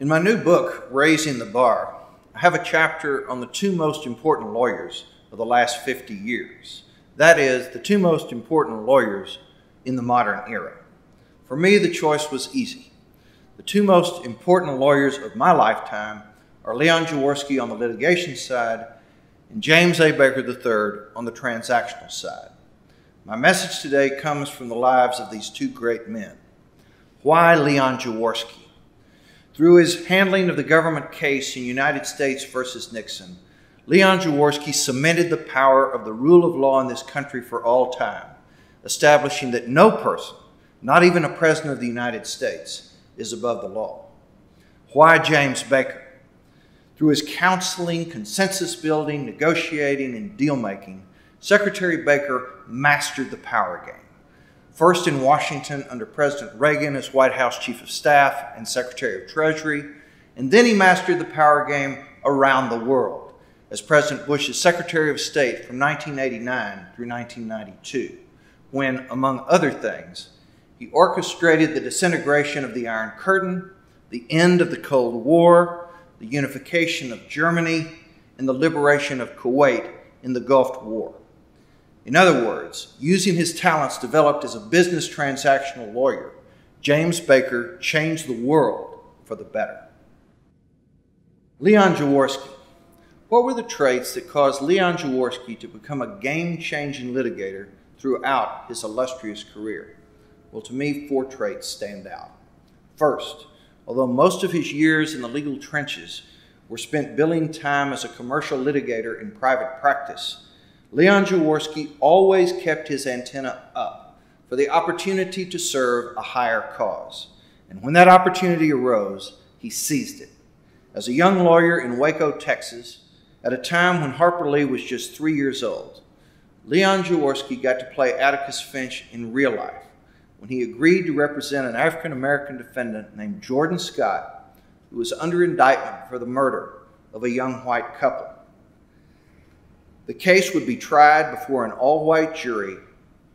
In my new book, Raising the Bar, I have a chapter on the two most important lawyers of the last 50 years. That is, the two most important lawyers in the modern era. For me, the choice was easy. The two most important lawyers of my lifetime are Leon Jaworski on the litigation side and James A. Baker III on the transactional side. My message today comes from the lives of these two great men. Why Leon Jaworski? Through his handling of the government case in United States versus Nixon, Leon Jaworski cemented the power of the rule of law in this country for all time, establishing that no person, not even a president of the United States, is above the law. Why James Baker? Through his counseling, consensus building, negotiating, and deal-making, Secretary Baker mastered the power game. First in Washington under President Reagan as White House Chief of Staff and Secretary of Treasury, and then he mastered the power game around the world as President Bush's Secretary of State from 1989 through 1992, when, among other things, he orchestrated the disintegration of the Iron Curtain, the end of the Cold War, the unification of Germany, and the liberation of Kuwait in the Gulf War. In other words, using his talents developed as a business transactional lawyer, James Baker changed the world for the better. Leon Jaworski. What were the traits that caused Leon Jaworski to become a game-changing litigator throughout his illustrious career? Well, to me, 4 traits stand out. First, although most of his years in the legal trenches were spent billing time as a commercial litigator in private practice, Leon Jaworski always kept his antenna up for the opportunity to serve a higher cause. And when that opportunity arose, he seized it. As a young lawyer in Waco, Texas, at a time when Harper Lee was just 3 years old, Leon Jaworski got to play Atticus Finch in real life when he agreed to represent an African-American defendant named Jordan Scott, who was under indictment for the murder of a young white couple. The case would be tried before an all-white jury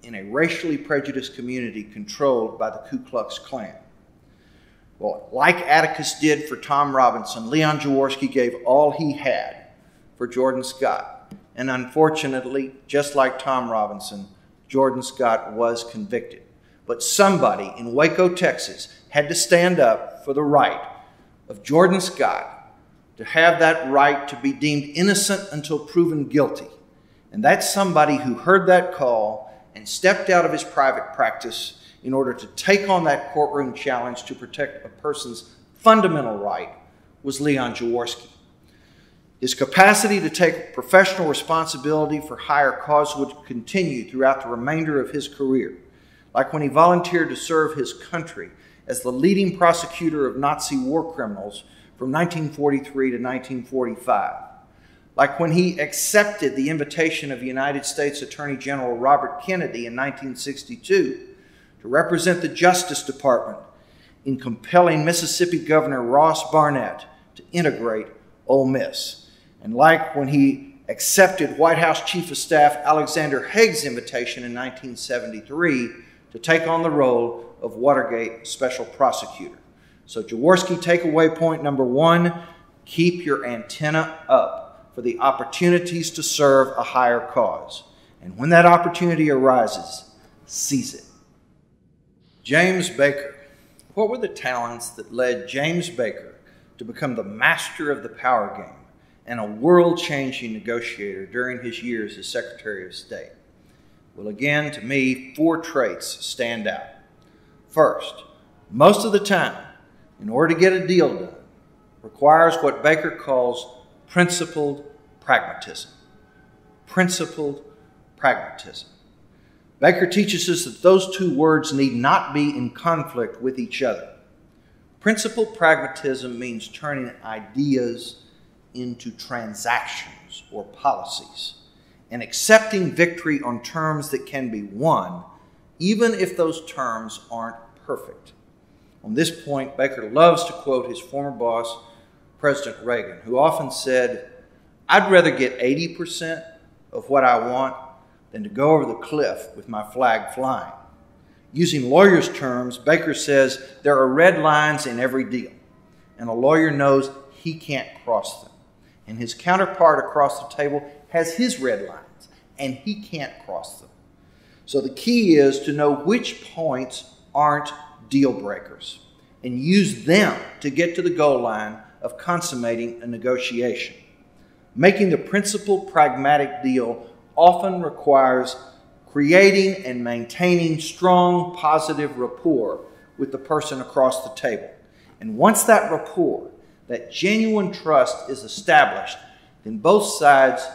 in a racially prejudiced community controlled by the Ku Klux Klan. Well, like Atticus did for Tom Robinson, Leon Jaworski gave all he had for Jordan Scott. And unfortunately, just like Tom Robinson, Jordan Scott was convicted. But somebody in Waco, Texas, had to stand up for the right of Jordan Scott to have that right to be deemed innocent until proven guilty. And that's somebody who heard that call and stepped out of his private practice in order to take on that courtroom challenge to protect a person's fundamental right was Leon Jaworski. His capacity to take professional responsibility for higher cause would continue throughout the remainder of his career, like when he volunteered to serve his country as the leading prosecutor of Nazi war criminals from 1943 to 1945, like when he accepted the invitation of United States Attorney General Robert Kennedy in 1962 to represent the Justice Department in compelling Mississippi Governor Ross Barnett to integrate Ole Miss, and like when he accepted White House Chief of Staff Alexander Haig's invitation in 1973 to take on the role of Watergate Special Prosecutor. So Jaworski takeaway point number 1, keep your antenna up for the opportunities to serve a higher cause. And when that opportunity arises, seize it. James Baker. What were the talents that led James Baker to become the master of the power game and a world-changing negotiator during his years as Secretary of State? Well, again, to me, 4 traits stand out. First, most of the time, in order to get a deal done, requires what Baker calls principled pragmatism. Principled pragmatism. Baker teaches us that those 2 words need not be in conflict with each other. Principled pragmatism means turning ideas into transactions or policies and accepting victory on terms that can be won, even if those terms aren't perfect. On this point, Baker loves to quote his former boss, President Reagan, who often said, "I'd rather get 80% of what I want than to go over the cliff with my flag flying." Using lawyers' terms, Baker says there are red lines in every deal. and a lawyer knows he can't cross them. And his counterpart across the table has his red lines, and he can't cross them. So the key is to know which points aren't deal breakers and use them to get to the goal line of consummating a negotiation. Making the principal pragmatic deal often requires creating and maintaining strong positive rapport with the person across the table. And once that rapport, that genuine trust is established, then both sides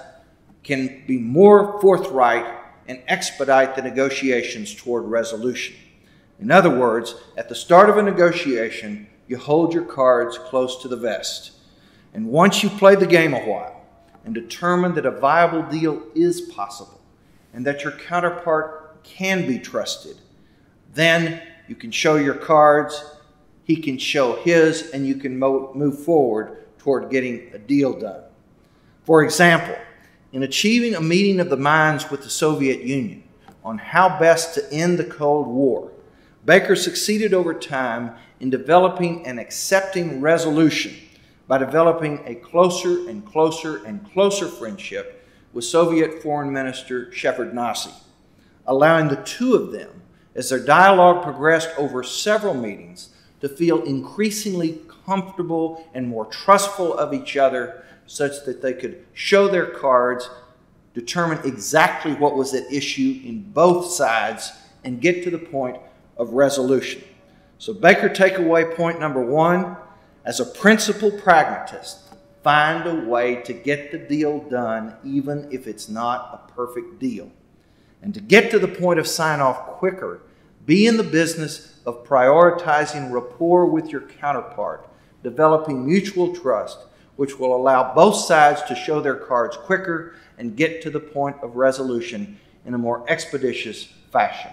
can be more forthright and expedite the negotiations toward resolution. In other words, at the start of a negotiation, you hold your cards close to the vest. And once you've played the game a while and determined that a viable deal is possible and that your counterpart can be trusted, then you can show your cards, he can show his, and you can move forward toward getting a deal done. For example, in achieving a meeting of the minds with the Soviet Union on how best to end the Cold War, Baker succeeded over time in developing an accepting resolution by developing a closer and closer and closer friendship with Soviet Foreign Minister Shevardnadze, allowing the two of them, as their dialogue progressed over several meetings, to feel increasingly comfortable and more trustful of each other, such that they could show their cards, determine exactly what was at issue in both sides, and get to the point of resolution. So Baker takeaway point number 1, as a principled pragmatist, find a way to get the deal done even if it's not a perfect deal. And to get to the point of sign-off quicker, be in the business of prioritizing rapport with your counterpart, developing mutual trust, which will allow both sides to show their cards quicker and get to the point of resolution in a more expeditious fashion.